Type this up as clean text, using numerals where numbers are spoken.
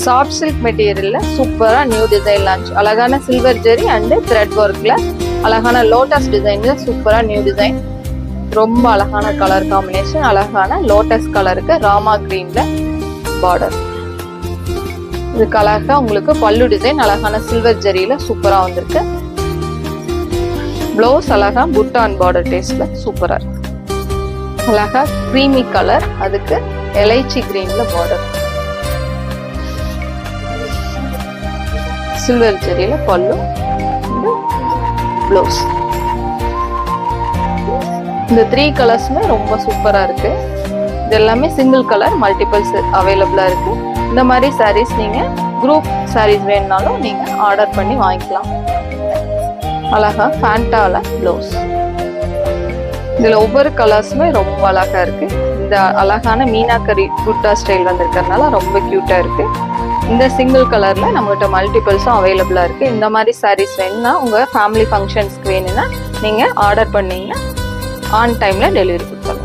Soft silk மெட்டீரியல்ல சூப்பரா new design launch. அழகான silver zari and thread ஒர்க்ல அழகான லோட்டஸ் டிசைன்ல சூப்பரா நியூ டிசைன். ரொம்ப அழகான கலர் காம்பினேஷன். அழகான லோட்டஸ் கலருக்கு ராமா கிரீன்ல பார்டர். இதுக்கு அழகா உங்களுக்கு பல்லு டிசைன் அழகான சில்வர் ஜெரியில சூப்பரா வந்திருக்கு. பிளவுஸ் அழகா புட்டான் பார்டர் டேஸ்ட்ல சூப்பரா இருக்கு. அழகா கிரீமி கலர், அதுக்கு எலைச்சி கிரீன்ல பார்டர். சில்வர் ஜெரியில பல்லு, பிளவுஸ். இந்த 3 கலர்ஸுமே ரொம்ப சூப்பரா இருக்கு. இது எல்லாமே சிங்கிள் கலர், மல்டிபிள்ஸ் அவைலபிளா இருக்கு. இந்த மாதிரி சாரீஸ் நீங்க குரூப் சாரீஸ் வேணும்னாலும் நீங்க ஆர்டர் பண்ணி வாங்கிக்கலாம். அழகா ஃபேண்டால பிளவுஸ். இதுல ஒவ்வொரு கலர்ஸுமே ரொம்ப அழகா இருக்கு. இந்த அழகான மீனாக்கரி புட்டா ஸ்டைல் வந்திருக்கிறதுனால ரொம்ப கியூட்டா இருக்கு. இந்த சிங்கிள் கலர்ல நம்மகிட்ட மல்டிபிள்ஸும் அவைலபிளா இருக்கு. இந்த மாதிரி சாரீஸ் வேணும்னா உங்க ஃபேமிலி ஃபங்க்ஷன்ஸ்க்கு வேணும்னா நீங்க ஆர்டர் பண்ணீங்கன்னா ஆன் டைம்ல டெலிவரி கொடுத்துடலாம்.